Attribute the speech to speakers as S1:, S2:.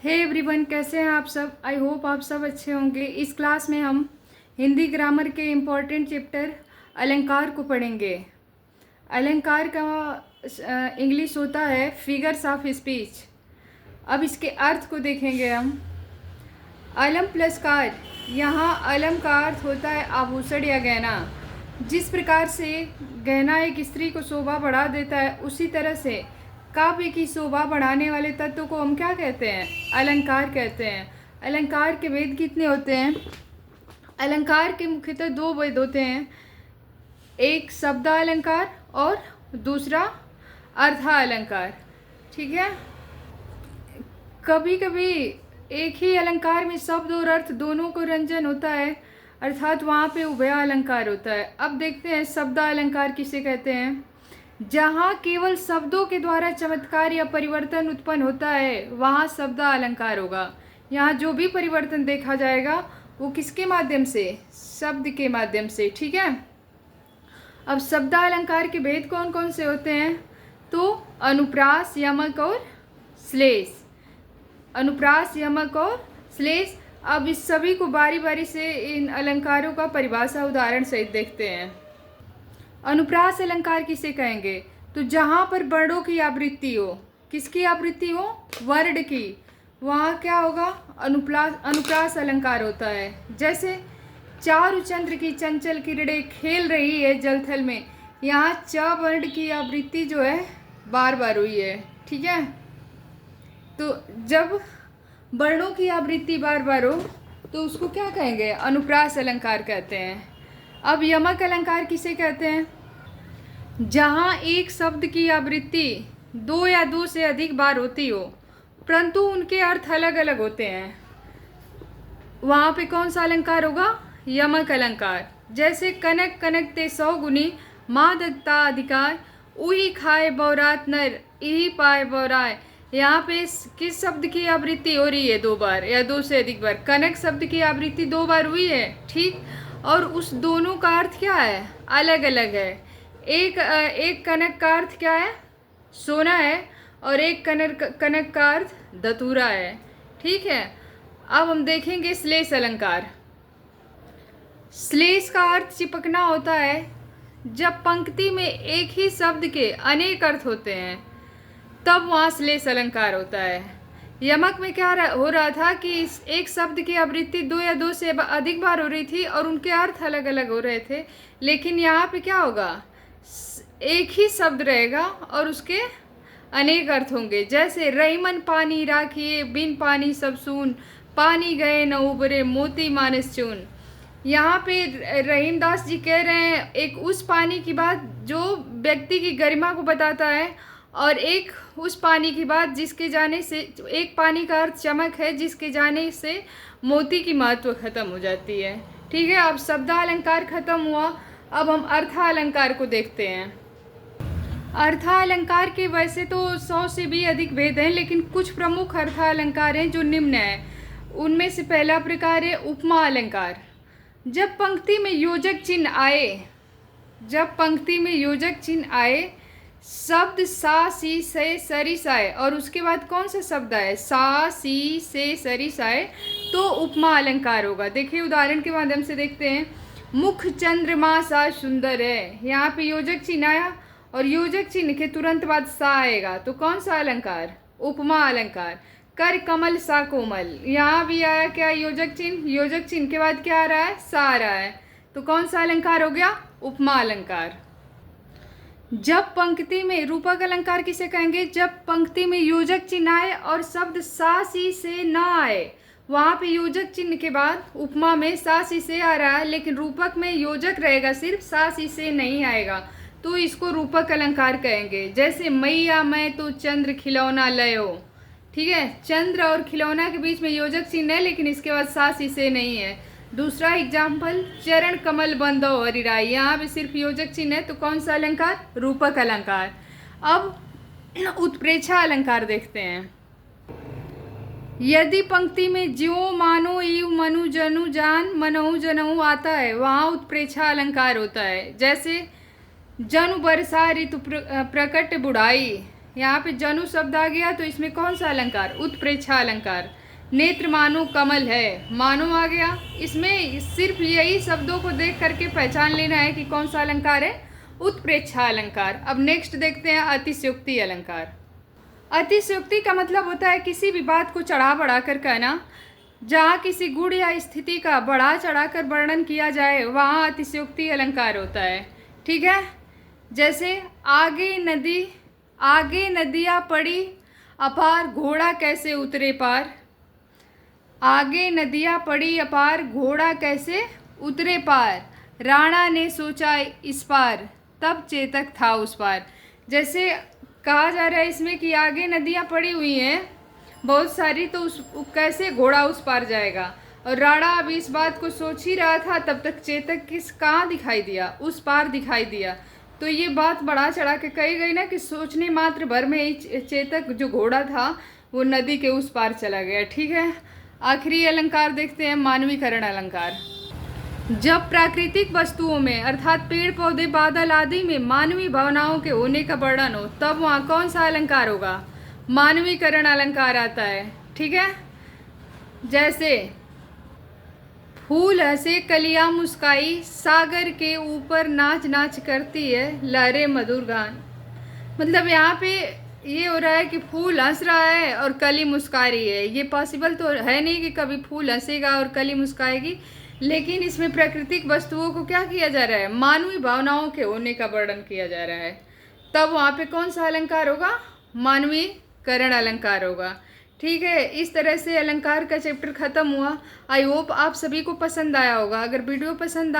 S1: Hey everyone, कैसे हैं आप सब। आई होप आप सब अच्छे होंगे। इस क्लास में हम हिंदी ग्रामर के इम्पॉर्टेंट चैप्टर अलंकार को पढ़ेंगे। अलंकार का इंग्लिश होता है फिगर्स ऑफ स्पीच। अब इसके अर्थ को देखेंगे हम। अलम प्लस कार, यहाँ अलम का अर्थ होता है आभूषण या गहना। जिस प्रकार से गहना एक स्त्री को शोभा बढ़ा देता है, उसी तरह से काव्य की शोभा बढ़ाने वाले तत्व को हम क्या कहते हैं? अलंकार कहते हैं। अलंकार के भेद कितने होते हैं? अलंकार के मुख्यतः दो भेद होते हैं, एक शब्दालंकार और दूसरा अर्थालंकार। ठीक है। कभी कभी एक ही अलंकार में शब्द और अर्थ दोनों को रंजन होता है, अर्थात वहाँ पे उभया अलंकार होता है। अब देखते हैं शब्दालंकार किसे कहते हैं। जहाँ केवल शब्दों के द्वारा चमत्कार या परिवर्तन उत्पन्न होता है, वहाँ शब्दालंकार होगा। यहाँ जो भी परिवर्तन देखा जाएगा वो किसके माध्यम से? शब्द के माध्यम से। ठीक है। अब शब्दालंकार के भेद कौन कौन से होते हैं? तो अनुप्रास, यमक और श्लेष। अनुप्रास, यमक और श्लेष। अब इस सभी को बारी बारी से इन अलंकारों का परिभाषा उदाहरण सहित देखते हैं। अनुप्रास अलंकार किसे कहेंगे? तो जहाँ पर वर्णों की आवृत्ति हो। किसकी आवृत्ति हो? वर्ण की। वहाँ क्या होगा? अनुप्रास अलंकार होता है। जैसे चारु चंद्र की चंचल किरणें खेल रही है जलथल में, यहाँ च वर्ण की आवृत्ति जो है बार बार हुई है। ठीक है। तो जब वर्णों की आवृत्ति बार बार हो तो उसको क्या कहेंगे? अनुप्रास अलंकार कहते हैं। अब यमक अलंकार किसे कहते हैं? जहाँ एक शब्द की आवृत्ति दो या दो से अधिक बार होती हो, परंतु उनके अर्थ अलग अलग होते हैं, वहाँ पे कौन सा अलंकार होगा? यमक अलंकार। जैसे कनक कनक ते 100 गुनी, माँ दत्ता अधिकार, उही खाए बौरात नर, यही पाए बौराए। यहाँ पे किस शब्द की आवृत्ति हो रही है? 2 बार या 2 से अधिक बार। कनक शब्द की आवृत्ति 2 बार हुई है। ठीक। और उस दोनों का अर्थ क्या है? अलग अलग है। एक कनक का अर्थ क्या है? सोना है, और एक कनक का अर्थ धतूरा है। ठीक है। अब हम देखेंगे श्लेष अलंकार। श्लेष का अर्थ चिपकना होता है। जब पंक्ति में एक ही शब्द के अनेक अर्थ होते हैं, तब वहाँ श्लेष अलंकार होता है। यमक में क्या हो रहा था कि एक शब्द की आवृत्ति 2 या 2 से अधिक बार हो रही थी और उनके अर्थ अलग अलग हो रहे थे। लेकिन यहाँ पे क्या होगा? एक ही शब्द रहेगा और उसके अनेक अर्थ होंगे। जैसे रहीमन पानी राखिए, बिन पानी सब सून, पानी गए न उबरे, मोती मानस चून। यहाँ पे रहीमदास जी कह रहे हैं एक उस पानी की बात जो व्यक्ति की गरिमा को बताता है, और एक उस पानी की बात जिसके जाने से, एक पानी का अर्थ चमक है जिसके जाने से मोती की महत्व खत्म हो जाती है। ठीक है। अब शब्दालंकार खत्म हुआ। अब हम अर्थालंकार को देखते हैं। अर्थालंकार के वैसे तो 100 से भी अधिक भेद हैं, लेकिन कुछ प्रमुख अर्थालंकार हैं जो निम्न है। उनमें से पहला प्रकार है उपमा अलंकार। जब पंक्ति में योजक चिन्ह आए, शब्द सा सी से सरिस आए, और उसके बाद कौन सा शब्द आए? सा सी से सरिस आए, तो उपमा अलंकार होगा। देखिए उदाहरण के माध्यम से देखते हैं। मुख चंद्रमा सा सुंदर है, यहाँ पे योजक चिन्ह आया और योजक चिन्ह के तुरंत बाद सा आएगा, तो कौन सा अलंकार? उपमा अलंकार। कर कमल सा कोमल, यहाँ भी आया क्या? योजक चिन्ह। योजक चिन्ह के बाद क्या आ रहा है? सा आ रहा है, तो कौन सा अलंकार हो गया? उपमा अलंकार। जब पंक्ति में, रूपक अलंकार किसे कहेंगे? जब पंक्ति में योजक चिन्ह आए और शब्द सा सी से न आए, वहाँ पे योजक चिन्ह के बाद उपमा में सा सी से आ रहा है, लेकिन रूपक में योजक रहेगा, सिर्फ सा सी से नहीं आएगा, तो इसको रूपक अलंकार कहेंगे। जैसे मैया मैं तो चंद्र खिलौना लयो। ठीक है। चंद्र और खिलौना के बीच में योजक चिन्ह है, लेकिन इसके बाद सा सी से नहीं है। दूसरा एग्जाम्पल, चरण कमल बंदो हरिराई, यहाँ भी सिर्फ योजक चिन्ह है, तो कौन सा अलंकार? रूपक अलंकार। अब उत्प्रेक्षा अलंकार देखते हैं। यदि पंक्ति में ज्यो मानो इव मनु जनु जान मनहु जनहु आता है, वहाँ उत्प्रेक्षा अलंकार होता है। जैसे जनु बरसा ऋतु प्रकट बुढ़ाई, यहाँ पे जनु शब्द आ गया तो इसमें कौन सा अलंकार? उत्प्रेक्षा अलंकार। नेत्र मानो कमल है, मानो आ गया। इसमें सिर्फ यही शब्दों को देख करके पहचान लेना है कि कौन सा अलंकार है, उत्प्रेक्षा अलंकार। अब नेक्स्ट देखते हैं अतिशयोक्ति अलंकार। अतिशयोक्ति का मतलब होता है किसी भी बात को चढ़ा बढ़ा कर कहना। जहाँ किसी गुण या स्थिति का बढ़ा चढ़ाकर वर्णन किया जाए वहाँ अतिशयोक्ति अलंकार होता है। ठीक है, जैसे आगे नदियाँ पड़ी अपार, घोड़ा कैसे उतरे पार। आगे नदियाँ पड़ी अपार, घोड़ा कैसे उतरे पार। राणा ने सोचा इस पार, तब चेतक था उस पार। जैसे कहा जा रहा है इसमें कि आगे नदियाँ पड़ी हुई हैं बहुत सारी, तो कैसे घोड़ा उस पार जाएगा। और राणा अब इस बात को सोच ही रहा था, तब तक चेतक कहाँ दिखाई दिया, उस पार दिखाई दिया। तो ये बात बढ़ा चढ़ा के कही गई ना कि सोचने मात्र भर में ही चेतक जो घोड़ा था वो नदी के उस पार चला गया। ठीक है, आखिरी अलंकार देखते हैं मानवीकरण अलंकार। जब प्राकृतिक वस्तुओं में अर्थात पेड़ पौधे बादल आदि में मानवीय भावनाओं के होने का वर्णन हो तब वहाँ कौन सा अलंकार होगा? मानवीकरण अलंकार आता है। ठीक है, जैसे फूल हंसे कलियां मुस्काई, सागर के ऊपर नाच नाच करती है लहरें मधुर गान। मतलब यहाँ पे ये हो रहा है कि फूल हंस रहा है और कली मुस्का रही है। ये पॉसिबल तो है नहीं कि कभी फूल हंसेगा और कली मुस्काएगी, लेकिन इसमें प्राकृतिक वस्तुओं को क्या किया जा रहा है? मानवीय भावनाओं के होने का वर्णन किया जा रहा है। तब वहाँ पे कौन सा अलंकार होगा? मानवीकरण अलंकार होगा। ठीक है, इस तरह से अलंकार का चैप्टर ख़त्म हुआ। आई होप आप सभी को पसंद आया होगा। अगर वीडियो पसंद आए